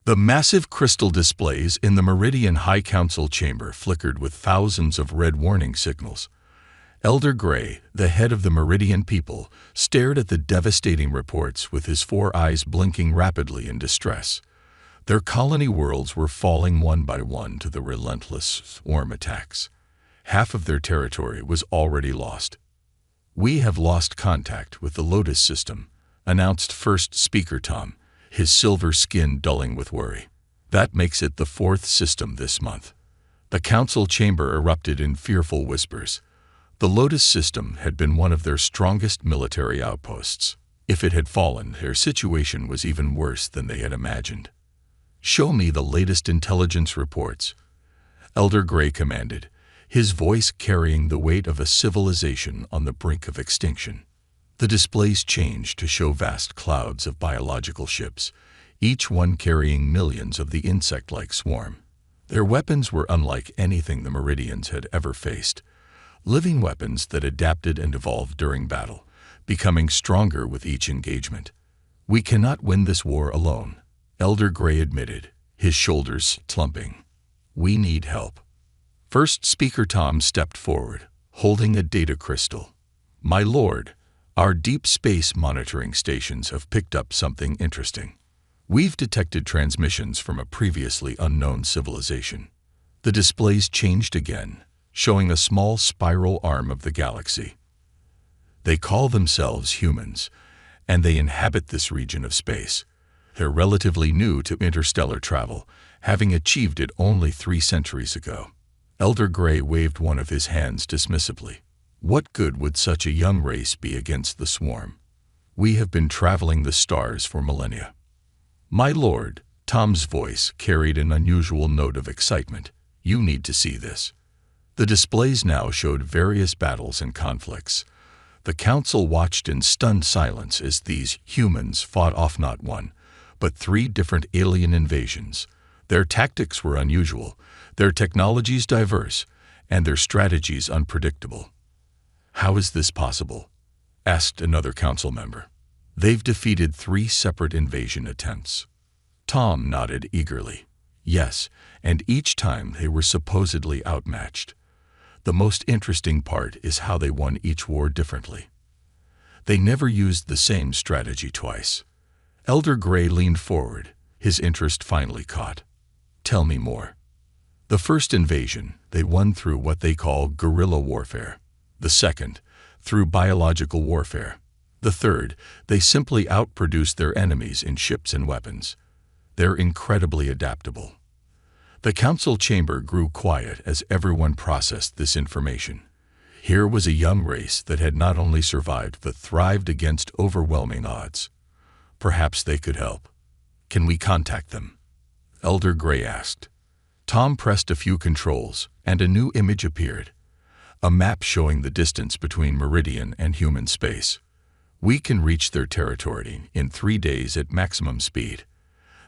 The massive crystal displays in the Meridian High Council chamber flickered with thousands of red warning signals. Elder Gray, the head of the Meridian people, stared at the devastating reports with his 4 eyes blinking rapidly in distress. Their colony worlds were falling one by one to the relentless swarm attacks. Half of their territory was already lost. "We have lost contact with the Lotus system," announced First Speaker Tom, his silver skin dulling with worry. "That makes it the 4th system this month." The council chamber erupted in fearful whispers. The Lotus system had been one of their strongest military outposts. If it had fallen, their situation was even worse than they had imagined. "Show me the latest intelligence reports," Elder Gray commanded, his voice carrying the weight of a civilization on the brink of extinction. The displays changed to show vast clouds of biological ships, each one carrying millions of the insect-like swarm. Their weapons were unlike anything the Meridians had ever faced, living weapons that adapted and evolved during battle, becoming stronger with each engagement. "We cannot win this war alone," Elder Gray admitted, his shoulders slumping. "We need help." First Speaker Tom stepped forward, holding a data crystal. "My lord, our deep space monitoring stations have picked up something interesting. We've detected transmissions from a previously unknown civilization." The displays changed again, showing a small spiral arm of the galaxy. "They call themselves humans, and they inhabit this region of space. They're relatively new to interstellar travel, having achieved it only 3 centuries ago." Elder Gray waved one of his hands dismissively. "What good would such a young race be against the swarm? We have been traveling the stars for millennia." "My lord," Tom's voice carried an unusual note of excitement, "you need to see this." The displays now showed various battles and conflicts. The council watched in stunned silence as these humans fought off not 1, but 3 different alien invasions. Their tactics were unusual, their technologies diverse, and their strategies unpredictable. "How is this possible?" asked another council member. "They've defeated 3 separate invasion attempts." Tom nodded eagerly. "Yes, and each time they were supposedly outmatched. The most interesting part is how they won each war differently. They never used the same strategy twice." Elder Gray leaned forward, his interest finally caught. "Tell me more." "The first invasion, they won through what they call guerrilla warfare. The second, through biological warfare. The third, they simply outproduced their enemies in ships and weapons. They're incredibly adaptable." The council chamber grew quiet as everyone processed this information. Here was a young race that had not only survived but thrived against overwhelming odds. Perhaps they could help. "Can we contact them?" Elder Gray asked. Tom pressed a few controls, and a new image appeared. A map showing the distance between Meridian and human space. "We can reach their territory in 3 days at maximum speed.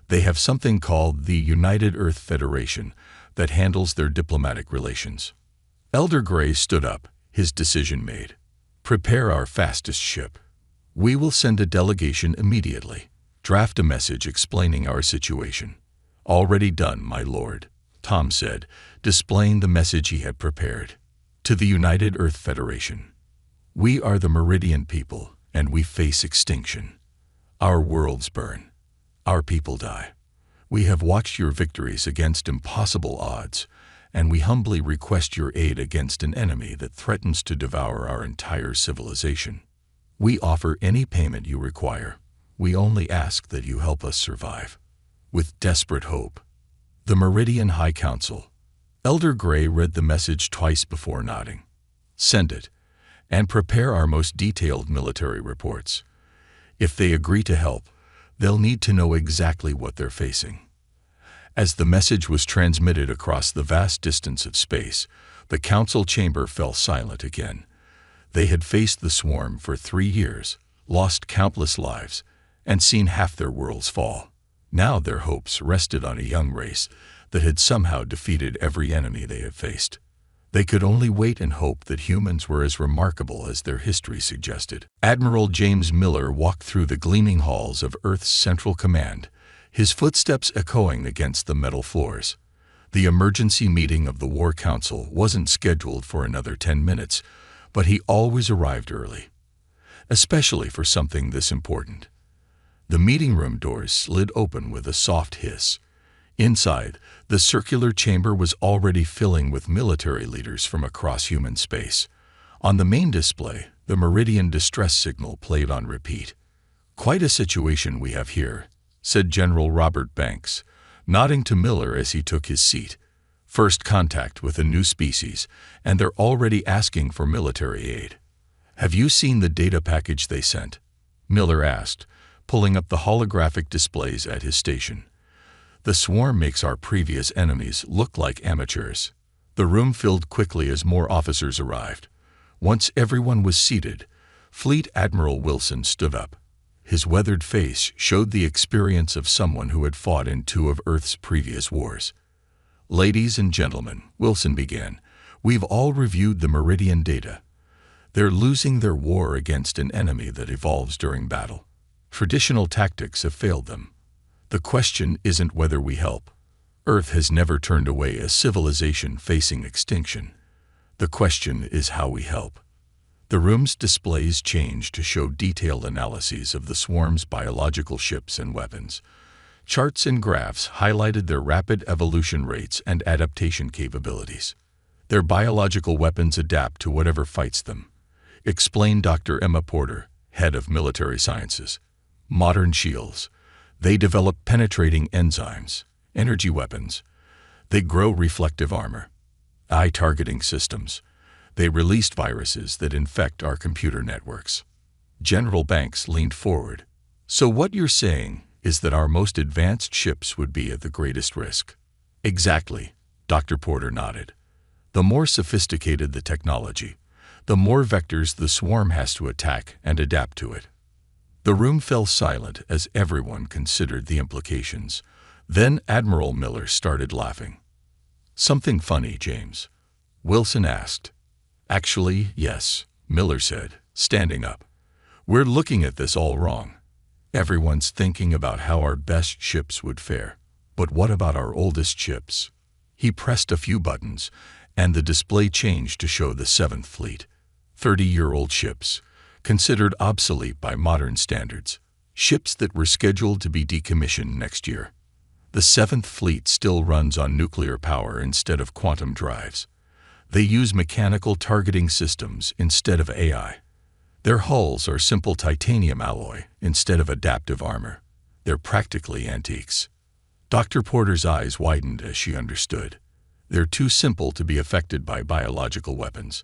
They have something called the United Earth Federation that handles their diplomatic relations." Elder Gray stood up, his decision made. "Prepare our fastest ship. We will send a delegation immediately. Draft a message explaining our situation." "Already done, my lord," Tom said, displaying the message he had prepared. "To the United Earth Federation. We are the Meridian people, and we face extinction. Our worlds burn. Our people die. We have watched your victories against impossible odds, and we humbly request your aid against an enemy that threatens to devour our entire civilization. We offer any payment you require. We only ask that you help us survive." With desperate hope. The Meridian High Council. Elder Gray read the message twice before nodding. "Send it, and prepare our most detailed military reports. If they agree to help, they'll need to know exactly what they're facing." As the message was transmitted across the vast distance of space, the council chamber fell silent again. They had faced the swarm for 3 years, lost countless lives, and seen half their worlds fall. Now their hopes rested on a young race that had somehow defeated every enemy they had faced. They could only wait and hope that humans were as remarkable as their history suggested. Admiral James Miller walked through the gleaming halls of Earth's Central Command, his footsteps echoing against the metal floors. The emergency meeting of the War Council wasn't scheduled for another 10 minutes, but he always arrived early, especially for something this important. The meeting room doors slid open with a soft hiss. Inside, the circular chamber was already filling with military leaders from across human space. On the main display, the Meridian distress signal played on repeat. "Quite a situation we have here," said General Robert Banks, nodding to Miller as he took his seat. "First contact with a new species, and they're already asking for military aid." "Have you seen the data package they sent?" Miller asked, pulling up the holographic displays at his station. "The swarm makes our previous enemies look like amateurs." The room filled quickly as more officers arrived. Once everyone was seated, Fleet Admiral Wilson stood up. His weathered face showed the experience of someone who had fought in 2 of Earth's previous wars. "Ladies and gentlemen," Wilson began, "we've all reviewed the Meridian data. They're losing their war against an enemy that evolves during battle. Traditional tactics have failed them. The question isn't whether we help. Earth has never turned away a civilization facing extinction. The question is how we help." The room's displays changed to show detailed analyses of the swarm's biological ships and weapons. Charts and graphs highlighted their rapid evolution rates and adaptation capabilities. "Their biological weapons adapt to whatever fights them," explained Dr. Emma Porter, head of military sciences. "Modern shields. They develop penetrating enzymes, energy weapons. They grow reflective armor. Eye-targeting systems. They released viruses that infect our computer networks." General Banks leaned forward. "So what you're saying is that our most advanced ships would be at the greatest risk?" "Exactly," Dr. Porter nodded. "The more sophisticated the technology, the more vectors the swarm has to attack and adapt to it." The room fell silent as everyone considered the implications. Then Admiral Miller started laughing. "Something funny, James?" Wilson asked. "Actually, yes," Miller said, standing up. "We're looking at this all wrong. Everyone's thinking about how our best ships would fare. But what about our oldest ships?" He pressed a few buttons, and the display changed to show the 7th Fleet. 30-year-old ships, considered obsolete by modern standards. Ships that were scheduled to be decommissioned next year. The 7th Fleet still runs on nuclear power instead of quantum drives. They use mechanical targeting systems instead of AI. Their hulls are simple titanium alloy instead of adaptive armor. They're practically antiques. Dr. Porter's eyes widened as she understood. They're too simple to be affected by biological weapons.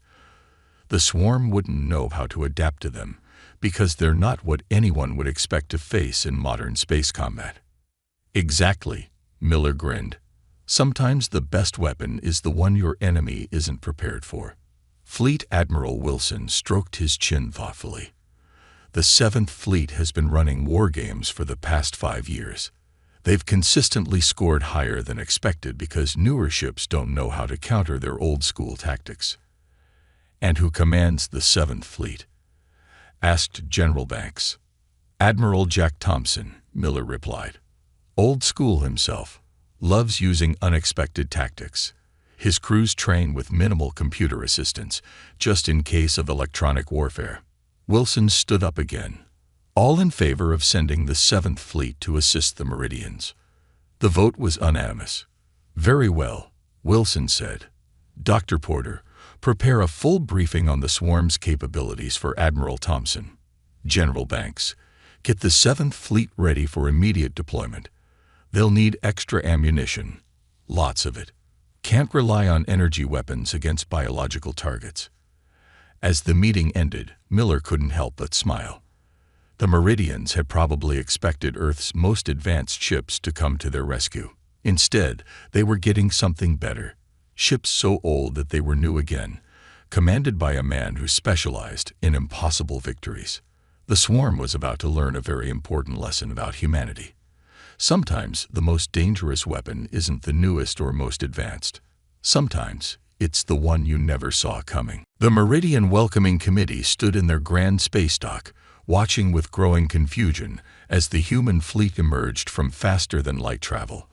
The swarm wouldn't know how to adapt to them because they're not what anyone would expect to face in modern space combat. "Exactly," Miller grinned. "Sometimes the best weapon is the one your enemy isn't prepared for." Fleet Admiral Wilson stroked his chin thoughtfully. "The 7th Fleet has been running war games for the past 5 years. They've consistently scored higher than expected because newer ships don't know how to counter their old-school tactics." "And who commands the 7th Fleet?" asked General Banks. "Admiral Jack Thompson," Miller replied. "Old school himself. Loves using unexpected tactics. His crews train with minimal computer assistance, just in case of electronic warfare." Wilson stood up again. "All in favor of sending the 7th Fleet to assist the Meridians." The vote was unanimous. "Very well," Wilson said. "Dr. Porter, prepare a full briefing on the swarm's capabilities for Admiral Thompson. General Banks, get the 7th Fleet ready for immediate deployment. They'll need extra ammunition, lots of it. Can't rely on energy weapons against biological targets." As the meeting ended, Miller couldn't help but smile. The Meridians had probably expected Earth's most advanced ships to come to their rescue. Instead, they were getting something better. Ships so old that they were new again, commanded by a man who specialized in impossible victories. The swarm was about to learn a very important lesson about humanity. Sometimes the most dangerous weapon isn't the newest or most advanced. Sometimes it's the one you never saw coming. The Meridian Welcoming Committee stood in their grand space dock, watching with growing confusion as the human fleet emerged from faster-than-light travel.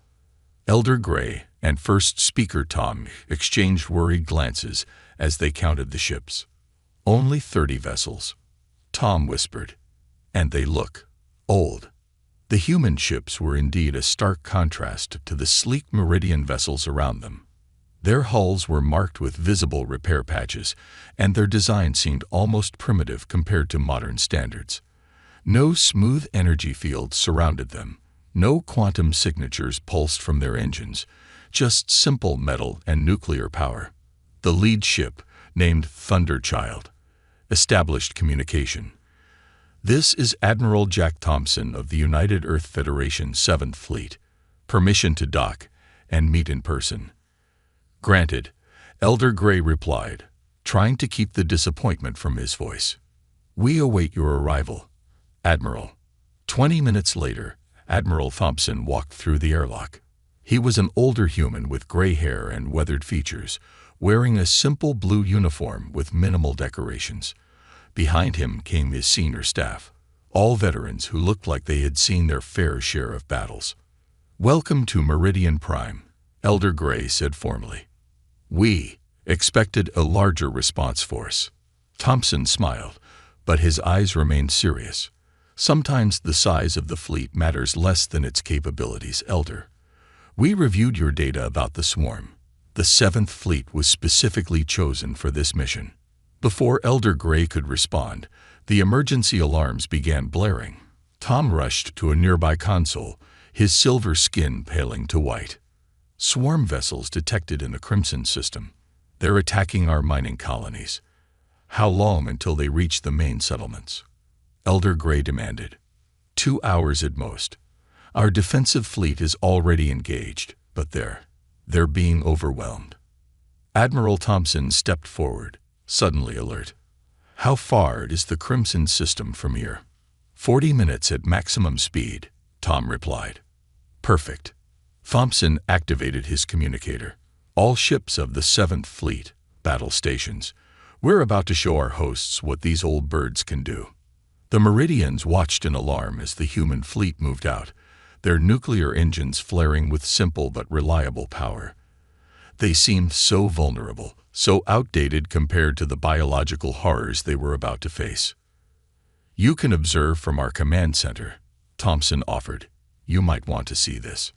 Elder Gray and first speaker Tom exchanged worried glances as they counted the ships. "Only 30 vessels," Tom whispered. "And they look old." The human ships were indeed a stark contrast to the sleek Meridian vessels around them. Their hulls were marked with visible repair patches, and their design seemed almost primitive compared to modern standards. No smooth energy fields surrounded them. No quantum signatures pulsed from their engines, just simple metal and nuclear power. The lead ship, named Thunderchild, established communication. "This is Admiral Jack Thompson of the United Earth Federation 7th Fleet. Permission to dock and meet in person." "Granted," Elder Gray replied, trying to keep the disappointment from his voice. "We await your arrival, Admiral." 20 minutes later, Admiral Thompson walked through the airlock. He was an older human with gray hair and weathered features, wearing a simple blue uniform with minimal decorations. Behind him came his senior staff, all veterans who looked like they had seen their fair share of battles. "Welcome to Meridian Prime," Elder Gray said formally. "We expected a larger response force." Thompson smiled, but his eyes remained serious. "Sometimes the size of the fleet matters less than its capabilities, Elder. We reviewed your data about the swarm. The 7th Fleet was specifically chosen for this mission." Before Elder Gray could respond, the emergency alarms began blaring. Tom rushed to a nearby console, his silver skin paling to white. "Swarm vessels detected in the Crimson system. They're attacking our mining colonies. How long until they reach the main settlements?" Elder Gray demanded. 2 hours at most. Our defensive fleet is already engaged, but they're being overwhelmed." Admiral Thompson stepped forward, suddenly alert. "How far is the Crimson system from here?" 40 minutes at maximum speed, Tom replied. "Perfect." Thompson activated his communicator. "All ships of the 7th Fleet, battle stations. We're about to show our hosts what these old birds can do." The Meridians watched in alarm as the human fleet moved out, their nuclear engines flaring with simple but reliable power. They seemed so vulnerable, so outdated compared to the biological horrors they were about to face. "You can observe from our command center," Thompson offered. "You might want to see this."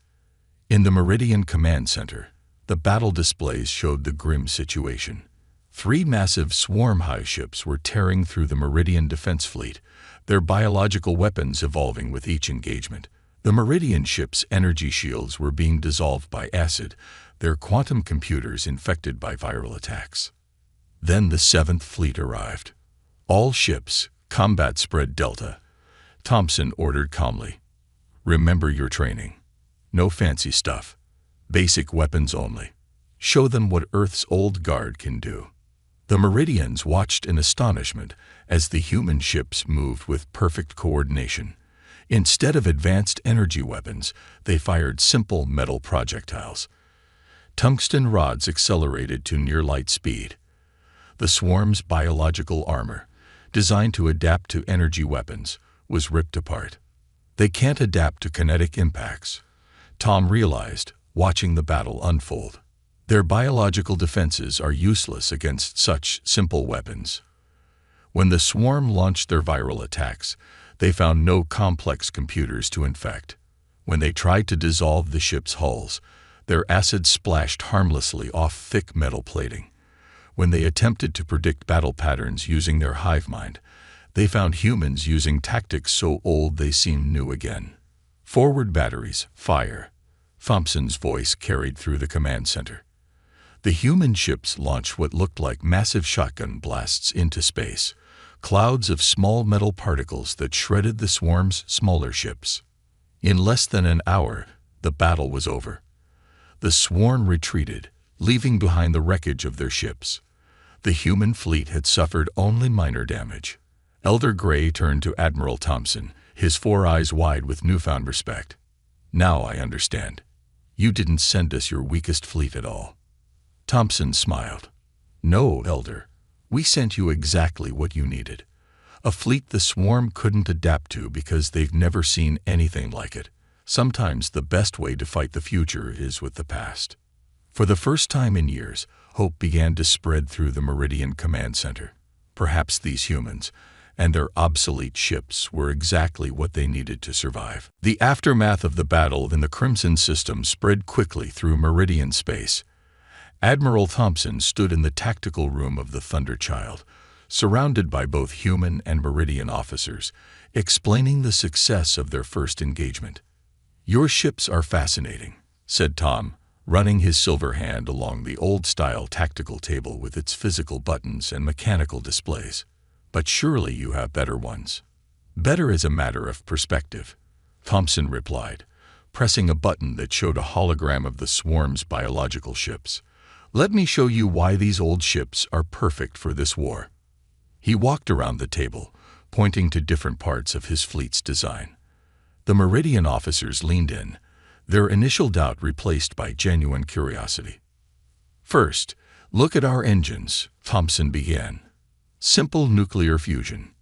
In the Meridian Command Center, the battle displays showed the grim situation. 3 massive swarm-high ships were tearing through the Meridian defense fleet, their biological weapons evolving with each engagement. The Meridian ships' energy shields were being dissolved by acid, their quantum computers infected by viral attacks. Then the 7th Fleet arrived. "All ships, combat spread Delta," Thompson ordered calmly. "Remember your training. No fancy stuff. Basic weapons only. Show them what Earth's old guard can do." The Meridians watched in astonishment as the human ships moved with perfect coordination. Instead of advanced energy weapons, they fired simple metal projectiles. Tungsten rods accelerated to near-light speed. The swarm's biological armor, designed to adapt to energy weapons, was ripped apart. They can't adapt to kinetic impacts, Tom realized, watching the battle unfold. Their biological defenses are useless against such simple weapons. When the swarm launched their viral attacks, they found no complex computers to infect. When they tried to dissolve the ship's hulls, their acid splashed harmlessly off thick metal plating. When they attempted to predict battle patterns using their hive mind, they found humans using tactics so old they seemed new again. "Forward batteries, fire," Thompson's voice carried through the command center. The human ships launched what looked like massive shotgun blasts into space, clouds of small metal particles that shredded the swarm's smaller ships. In less than an hour, the battle was over. The swarm retreated, leaving behind the wreckage of their ships. The human fleet had suffered only minor damage. Elder Gray turned to Admiral Thompson, his 4 eyes wide with newfound respect. "Now I understand. You didn't send us your weakest fleet at all." Thompson smiled. "No, Elder. We sent you exactly what you needed. A fleet the swarm couldn't adapt to because they've never seen anything like it. Sometimes the best way to fight the future is with the past. For the first time in years, hope began to spread through the Meridian Command Center. Perhaps these humans and their obsolete ships were exactly what they needed to survive. The aftermath of the battle in the Crimson system spread quickly through Meridian space. Admiral Thompson stood in the tactical room of the Thunderchild, surrounded by both human and Meridian officers, explaining the success of their first engagement. "Your ships are fascinating," said Tom, running his silver hand along the old-style tactical table with its physical buttons and mechanical displays. "But surely you have better ones." "Better is a matter of perspective," Thompson replied, pressing a button that showed a hologram of the swarm's biological ships. "Let me show you why these old ships are perfect for this war." He walked around the table, pointing to different parts of his fleet's design. The Meridian officers leaned in, their initial doubt replaced by genuine curiosity. "First, look at our engines," Thompson began. "Simple nuclear fusion.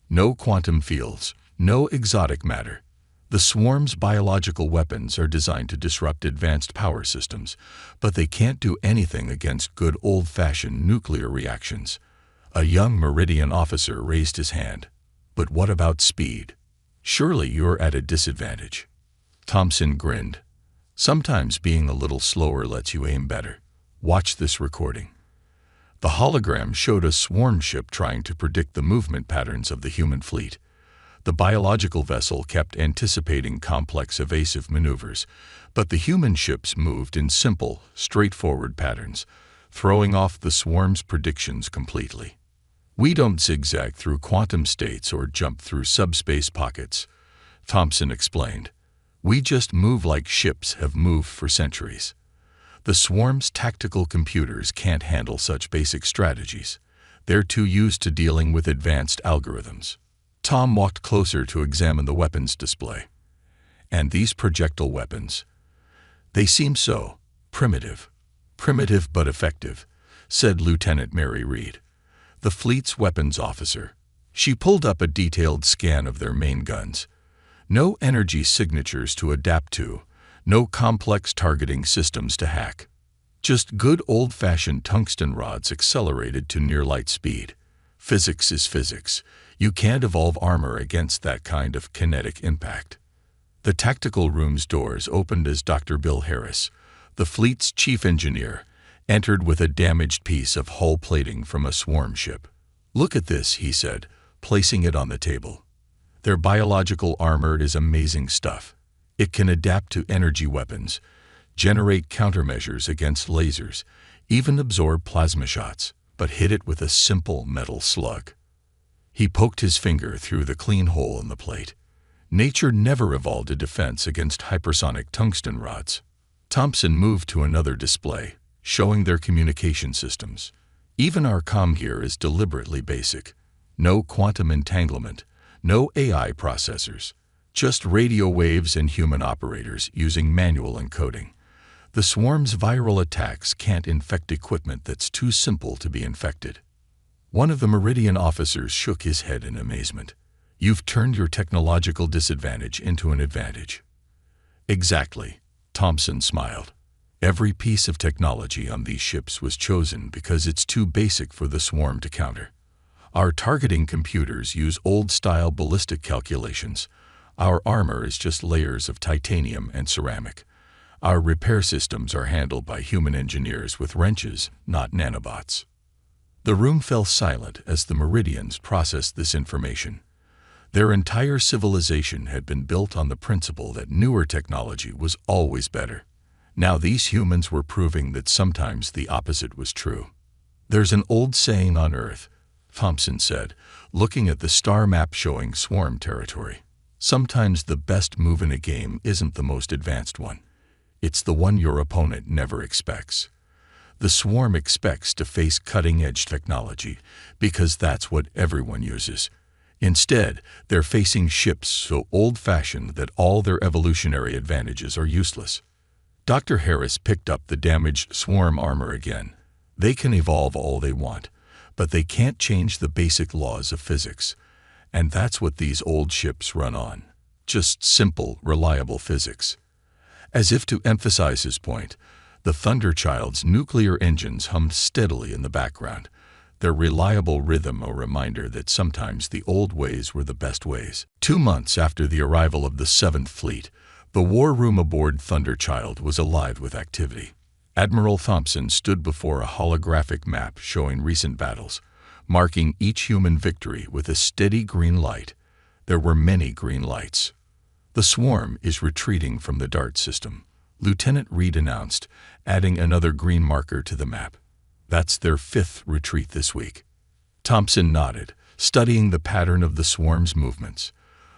No quantum fields, no exotic matter. The swarm's biological weapons are designed to disrupt advanced power systems, but they can't do anything against good old-fashioned nuclear reactions." A young Meridian officer raised his hand. "But what about speed? Surely you're at a disadvantage." Thompson grinned. "Sometimes being a little slower lets you aim better. Watch this recording." The hologram showed a swarm ship trying to predict the movement patterns of the human fleet. The biological vessel kept anticipating complex evasive maneuvers, but the human ships moved in simple, straightforward patterns, throwing off the swarm's predictions completely. "We don't zigzag through quantum states or jump through subspace pockets," Thompson explained. "We just move like ships have moved for centuries." The swarm's tactical computers can't handle such basic strategies. They're too used to dealing with advanced algorithms. Tom walked closer to examine the weapons display. "And these projectile weapons? They seem so primitive." "Primitive but effective," said Lieutenant Mary Reed, the fleet's weapons officer. She pulled up a detailed scan of their main guns. No energy signatures to adapt to, no complex targeting systems to hack. Just good old-fashioned tungsten rods accelerated to near-light speed. Physics is physics. You can't evolve armor against that kind of kinetic impact. The tactical room's doors opened as Dr. Bill Harris, the fleet's chief engineer, entered with a damaged piece of hull plating from a swarm ship. "Look at this," he said, placing it on the table. "Their biological armor is amazing stuff. It can adapt to energy weapons, generate countermeasures against lasers, even absorb plasma shots, but hit it with a simple metal slug." He poked his finger through the clean hole in the plate. "Nature never evolved a defense against hypersonic tungsten rods." Thompson moved to another display, showing their communication systems. "Even our comm gear is deliberately basic. No quantum entanglement, no AI processors, just radio waves and human operators using manual encoding. The swarm's viral attacks can't infect equipment that's too simple to be infected." One of the Meridian officers shook his head in amazement. "You've turned your technological disadvantage into an advantage." "Exactly," Thompson smiled. "Every piece of technology on these ships was chosen because it's too basic for the swarm to counter. Our targeting computers use old-style ballistic calculations. Our armor is just layers of titanium and ceramic. Our repair systems are handled by human engineers with wrenches, not nanobots." The room fell silent as the Meridians processed this information. Their entire civilization had been built on the principle that newer technology was always better. Now these humans were proving that sometimes the opposite was true. "There's an old saying on Earth," Thompson said, looking at the star map showing swarm territory. "Sometimes the best move in a game isn't the most advanced one. It's the one your opponent never expects." The swarm expects to face cutting-edge technology because that's what everyone uses. Instead, they're facing ships so old-fashioned that all their evolutionary advantages are useless. Dr. Harris picked up the damaged swarm armor again. "They can evolve all they want, but they can't change the basic laws of physics. And that's what these old ships run on. Just simple, reliable physics. As if to emphasize his point, the Thunderchild's nuclear engines hummed steadily in the background, their reliable rhythm a reminder that sometimes the old ways were the best ways. 2 months after the arrival of the 7th Fleet, the war room aboard Thunderchild was alive with activity. Admiral Thompson stood before a holographic map showing recent battles, marking each human victory with a steady green light. There were many green lights. "The swarm is retreating from the DART system," Lieutenant Reed announced, adding another green marker to the map. "That's their 5th retreat this week." Thompson nodded, studying the pattern of the swarm's movements.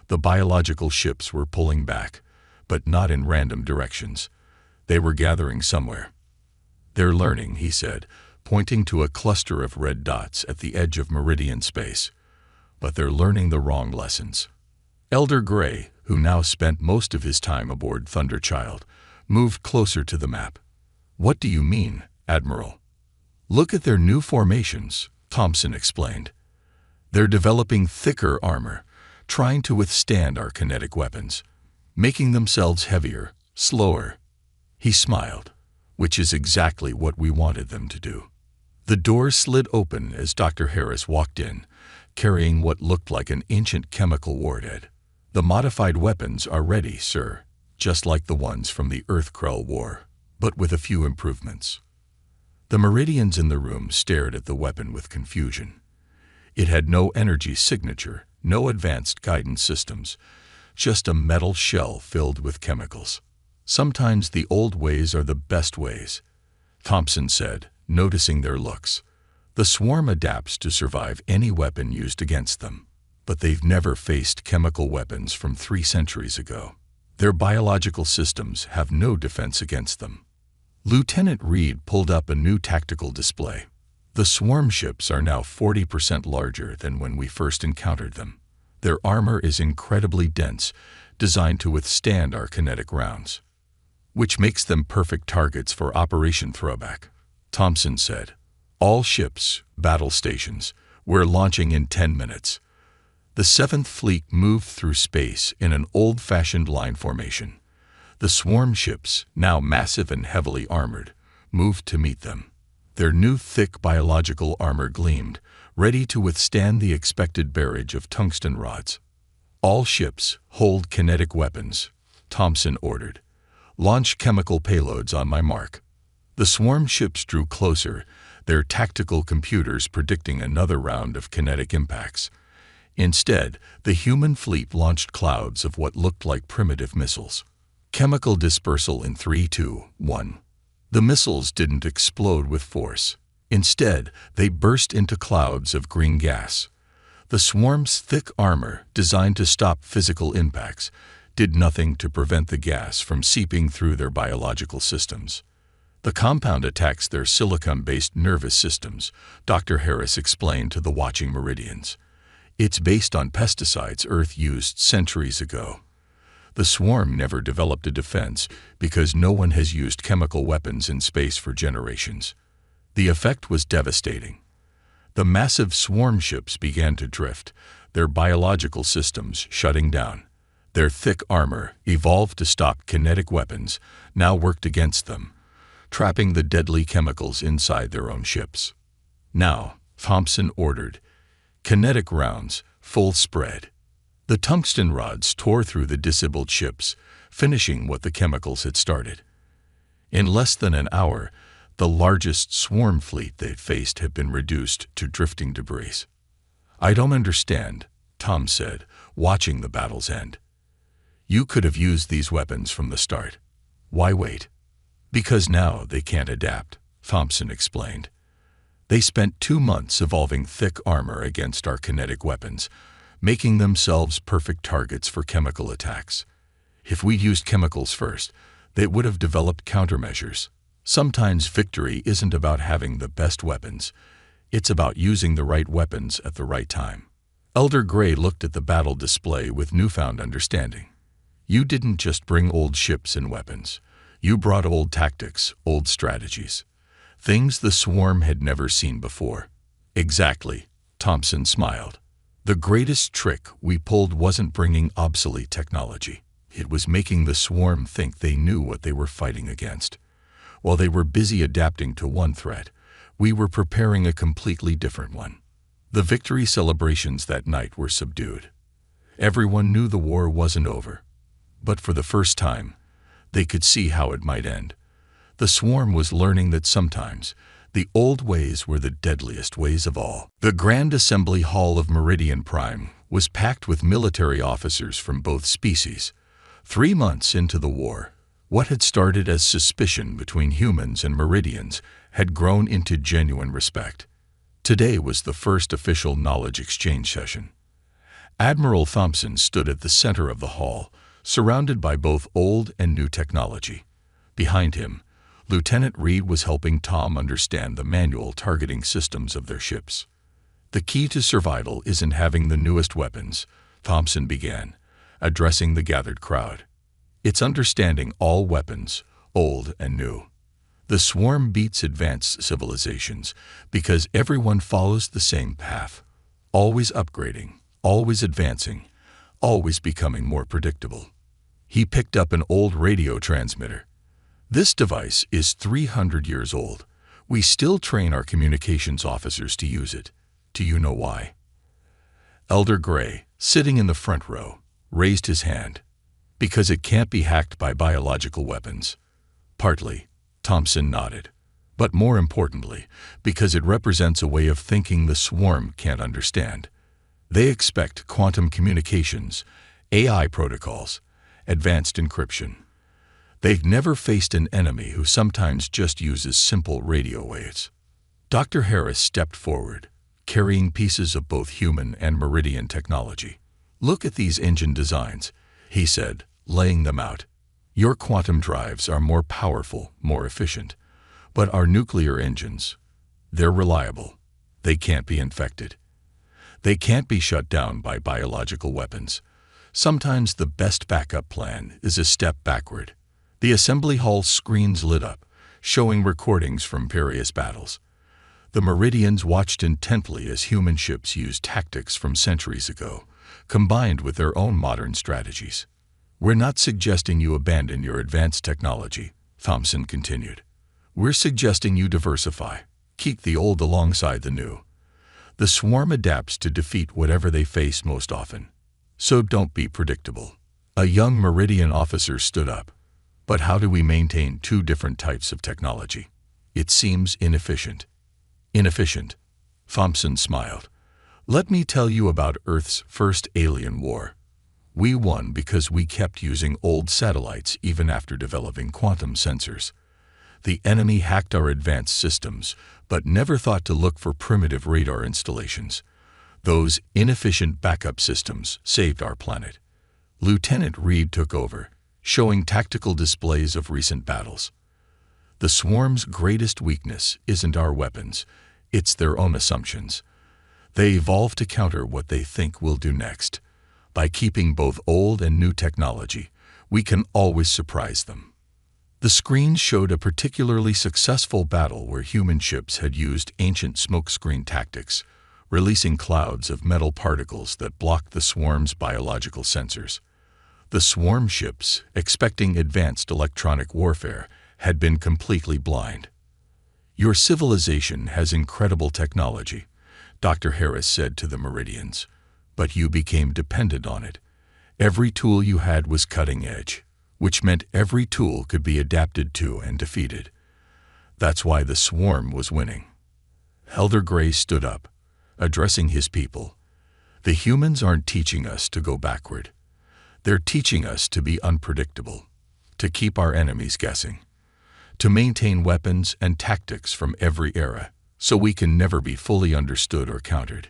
The biological ships were pulling back, but not in random directions. They were gathering somewhere. "They're learning," he said, pointing to a cluster of red dots at the edge of Meridian space. "But they're learning the wrong lessons." Elder Gray, who now spent most of his time aboard Thunderchild, moved closer to the map. "What do you mean, Admiral?" "Look at their new formations," Thompson explained. "They're developing thicker armor, trying to withstand our kinetic weapons, making themselves heavier, slower." He smiled, "Which is exactly what we wanted them to do." The door slid open as Dr. Harris walked in, carrying what looked like an ancient chemical warhead. "The modified weapons are ready, sir, just like the ones from the Earth-Krell War, but with a few improvements." The Meridians in the room stared at the weapon with confusion. It had no energy signature, no advanced guidance systems, just a metal shell filled with chemicals. "Sometimes the old ways are the best ways," Thompson said, noticing their looks. "The swarm adapts to survive any weapon used against them, but they've never faced chemical weapons from 3 centuries ago. Their biological systems have no defense against them." Lieutenant Reed pulled up a new tactical display. "The swarm ships are now 40% larger than when we first encountered them. Their armor is incredibly dense, designed to withstand our kinetic rounds, which makes them perfect targets for Operation Throwback," Thompson said. "All ships, battle stations, we're launching in 10 minutes." The 7th Fleet moved through space in an old-fashioned line formation. The swarm ships, now massive and heavily armored, moved to meet them. Their new thick biological armor gleamed, ready to withstand the expected barrage of tungsten rods. "All ships, hold kinetic weapons," Thompson ordered. "Launch chemical payloads on my mark." The swarm ships drew closer, their tactical computers predicting another round of kinetic impacts. Instead, the human fleet launched clouds of what looked like primitive missiles. Chemical dispersal in 3, 2, 1. The missiles didn't explode with force. Instead, they burst into clouds of green gas. The swarm's thick armor, designed to stop physical impacts, did nothing to prevent the gas from seeping through their biological systems. "The compound attacks their silicon-based nervous systems," Dr. Harris explained to the watching Meridians. "It's based on pesticides Earth used centuries ago. The swarm never developed a defense because no one has used chemical weapons in space for generations." The effect was devastating. The massive swarm ships began to drift, their biological systems shutting down. Their thick armor, evolved to stop kinetic weapons, now worked against them, trapping the deadly chemicals inside their own ships. "Now," Thompson ordered, "kinetic rounds, full spread." The tungsten rods tore through the disabled ships, finishing what the chemicals had started. In less than an hour, the largest swarm fleet they'd faced had been reduced to drifting debris. "I don't understand," Tom said, watching the battle's end. "You could have used these weapons from the start. Why wait?" "Because now they can't adapt," Thompson explained. "They spent 2 months evolving thick armor against our kinetic weapons, making themselves perfect targets for chemical attacks. If we'd used chemicals first, they would have developed countermeasures. Sometimes victory isn't about having the best weapons. It's about using the right weapons at the right time." Elder Gray looked at the battle display with newfound understanding. "You didn't just bring old ships and weapons. You brought old tactics, old strategies. Things the swarm had never seen before." "Exactly," Thompson smiled. The greatest trick we pulled wasn't bringing obsolete technology. It was making the swarm think they knew what they were fighting against. While they were busy adapting to one threat, we were preparing a completely different one. The victory celebrations that night were subdued. Everyone knew the war wasn't over. But for the first time, they could see how it might end. The swarm was learning that sometimes the old ways were the deadliest ways of all. The Grand Assembly Hall of Meridian Prime was packed with military officers from both species. 3 months into the war, what had started as suspicion between humans and Meridians had grown into genuine respect. Today was the first official knowledge exchange session. Admiral Thompson stood at the center of the hall, surrounded by both old and new technology. Behind him, Lieutenant Reed was helping Tom understand the manual targeting systems of their ships. The key to survival isn't having the newest weapons, Thompson began, addressing the gathered crowd. It's understanding all weapons, old and new. The swarm beats advanced civilizations because everyone follows the same path, always upgrading, always advancing, always becoming more predictable. He picked up an old radio transmitter. This device is 300 years old. We still train our communications officers to use it. Do you know why? Elder Gray, sitting in the front row, raised his hand. Because it can't be hacked by biological weapons. Partly, Thompson nodded. But more importantly, because it represents a way of thinking the swarm can't understand. They expect quantum communications, AI protocols, advanced encryption. They've never faced an enemy who sometimes just uses simple radio waves. Dr. Harris stepped forward, carrying pieces of both human and Meridian technology. Look at these engine designs, he said, laying them out. Your quantum drives are more powerful, more efficient. But our nuclear engines, they're reliable. They can't be infected. They can't be shut down by biological weapons. Sometimes the best backup plan is a step backward. The assembly hall screens lit up, showing recordings from various battles. The Meridians watched intently as human ships used tactics from centuries ago, combined with their own modern strategies. We're not suggesting you abandon your advanced technology, Thompson continued. We're suggesting you diversify, keep the old alongside the new. The swarm adapts to defeat whatever they face most often. So don't be predictable. A young Meridian officer stood up. But how do we maintain 2 different types of technology? It seems inefficient. Inefficient. Thompson smiled. Let me tell you about Earth's first alien war. We won because we kept using old satellites even after developing quantum sensors. The enemy hacked our advanced systems, but never thought to look for primitive radar installations. Those inefficient backup systems saved our planet. Lieutenant Reed took over, showing tactical displays of recent battles. The swarm's greatest weakness isn't our weapons, it's their own assumptions. They evolve to counter what they think we'll do next. By keeping both old and new technology, we can always surprise them. The screens showed a particularly successful battle where human ships had used ancient smokescreen tactics, releasing clouds of metal particles that blocked the swarm's biological sensors. The swarm ships, expecting advanced electronic warfare, had been completely blind. Your civilization has incredible technology, Dr. Harris said to the Meridians, but you became dependent on it. Every tool you had was cutting edge, which meant every tool could be adapted to and defeated. That's why the swarm was winning. Elder Gray stood up, addressing his people. The humans aren't teaching us to go backward. They're teaching us to be unpredictable, to keep our enemies guessing, to maintain weapons and tactics from every era, so we can never be fully understood or countered.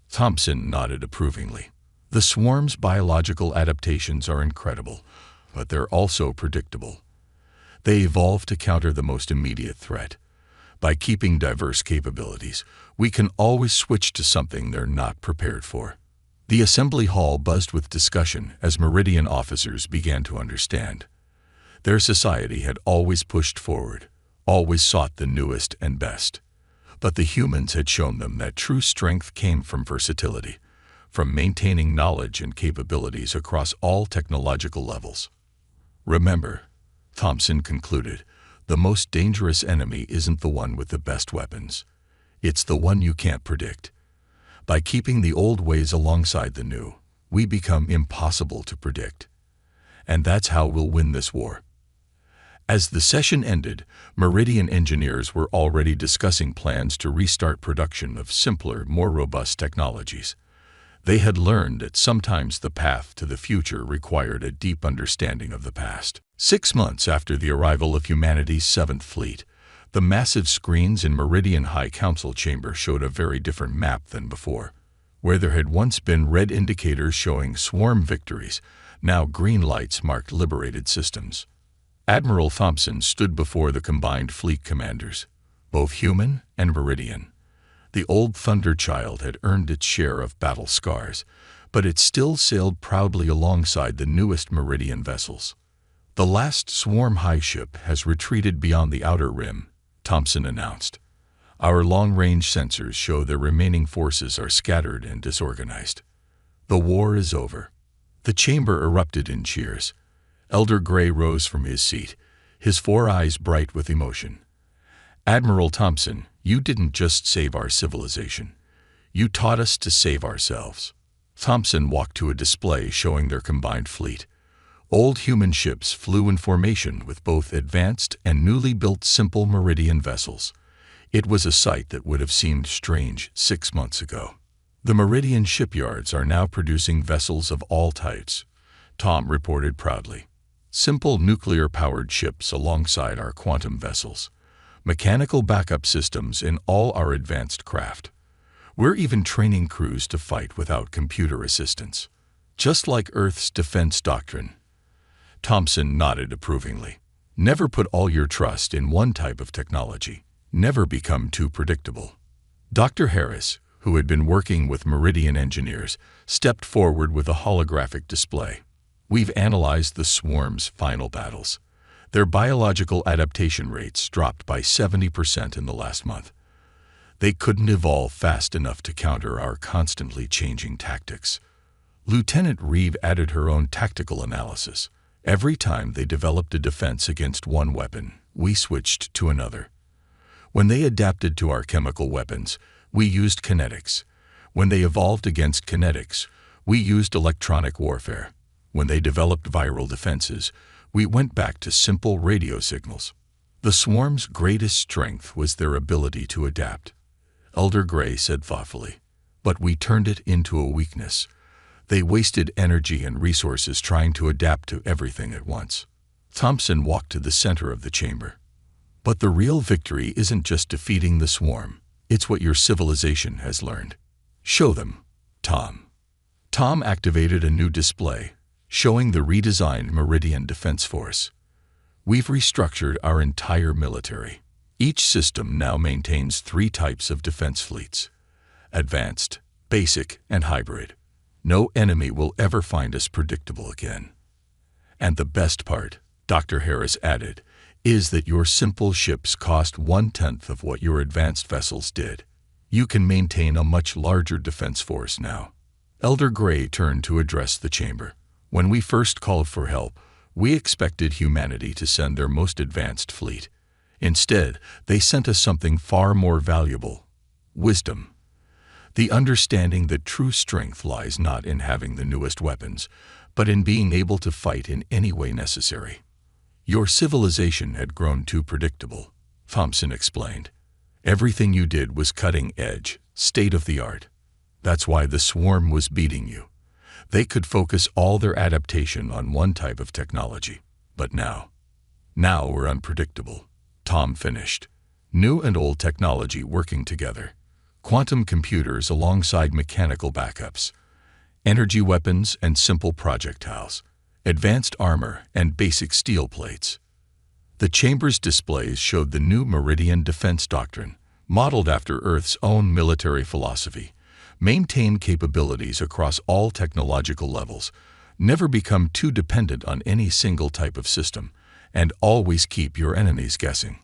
Thompson nodded approvingly. The swarm's biological adaptations are incredible, but they're also predictable. They evolve to counter the most immediate threat. By keeping diverse capabilities, we can always switch to something they're not prepared for. The assembly hall buzzed with discussion as Meridian officers began to understand. Their society had always pushed forward, always sought the newest and best. But the humans had shown them that true strength came from versatility, from maintaining knowledge and capabilities across all technological levels. Remember, Thompson concluded, the most dangerous enemy isn't the one with the best weapons. It's the one you can't predict. By keeping the old ways alongside the new, we become impossible to predict. And that's how we'll win this war. As the session ended, Meridian engineers were already discussing plans to restart production of simpler, more robust technologies. They had learned that sometimes the path to the future required a deep understanding of the past. 6 months after the arrival of humanity's 7th Fleet, the massive screens in Meridian High Council Chamber showed a very different map than before. Where there had once been red indicators showing swarm victories, now green lights marked liberated systems. Admiral Thompson stood before the combined fleet commanders, both human and Meridian. The old Thunder Child had earned its share of battle scars, but it still sailed proudly alongside the newest Meridian vessels. The last swarm high ship has retreated beyond the outer rim, Thompson announced. Our long-range sensors show their remaining forces are scattered and disorganized. The war is over. The chamber erupted in cheers. Elder Gray rose from his seat, his 4 eyes bright with emotion. Admiral Thompson, you didn't just save our civilization. You taught us to save ourselves. Thompson walked to a display showing their combined fleet. Old human ships flew in formation with both advanced and newly built simple Meridian vessels. It was a sight that would have seemed strange 6 months ago. The Meridian shipyards are now producing vessels of all types, Tom reported proudly. Simple nuclear-powered ships alongside our quantum vessels. Mechanical backup systems in all our advanced craft. We're even training crews to fight without computer assistance. Just like Earth's defense doctrine. Thompson nodded approvingly. Never put all your trust in one type of technology. Never become too predictable. Dr. Harris, who had been working with Meridian engineers, stepped forward with a holographic display. We've analyzed the swarm's final battles. Their biological adaptation rates dropped by 70% in the last month. They couldn't evolve fast enough to counter our constantly changing tactics. Lieutenant Reeve added her own tactical analysis. Every time they developed a defense against one weapon, we switched to another. When they adapted to our chemical weapons, we used kinetics. When they evolved against kinetics, we used electronic warfare. When they developed viral defenses, we went back to simple radio signals. The swarm's greatest strength was their ability to adapt, Elder Gray said thoughtfully. But we turned it into a weakness. They wasted energy and resources trying to adapt to everything at once. Thompson walked to the center of the chamber. But the real victory isn't just defeating the swarm. It's what your civilization has learned. Show them, Tom. Tom activated a new display, showing the redesigned Meridian Defense Force. We've restructured our entire military. Each system now maintains 3 types of defense fleets: advanced, basic, and hybrid. No enemy will ever find us predictable again. And the best part, Dr. Harris added, is that your simple ships cost 1/10 of what your advanced vessels did. You can maintain a much larger defense force now. Elder Gray turned to address the chamber. When we first called for help, we expected humanity to send their most advanced fleet. Instead, they sent us something far more valuable: wisdom. The understanding that true strength lies not in having the newest weapons, but in being able to fight in any way necessary. Your civilization had grown too predictable, Thompson explained. Everything you did was cutting edge, state of the art. That's why the swarm was beating you. They could focus all their adaptation on one type of technology. But now we're unpredictable, Tom finished. New and old technology working together. Quantum computers alongside mechanical backups. Energy weapons and simple projectiles. Advanced armor and basic steel plates. The chamber's displays showed the new Meridian Defense Doctrine, modeled after Earth's own military philosophy. Maintain capabilities across all technological levels, never become too dependent on any single type of system, and always keep your enemies guessing.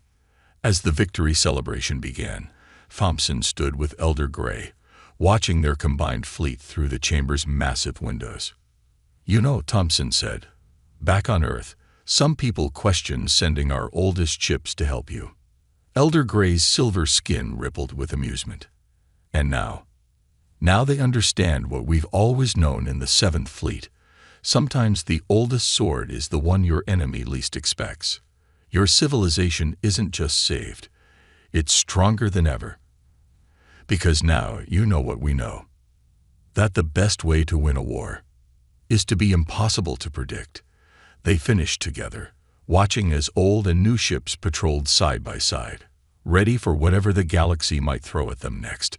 As the victory celebration began, Thompson stood with Elder Gray, watching their combined fleet through the chamber's massive windows. "You know," Thompson said, "back on Earth, some people questioned sending our oldest ships to help you." Elder Gray's silver skin rippled with amusement. "And now they understand what we've always known in the Seventh Fleet. Sometimes the oldest sword is the one your enemy least expects. Your civilization isn't just saved, it's stronger than ever. Because now you know what we know. That the best way to win a war is to be impossible to predict." They finished together, watching as old and new ships patrolled side by side, ready for whatever the galaxy might throw at them next.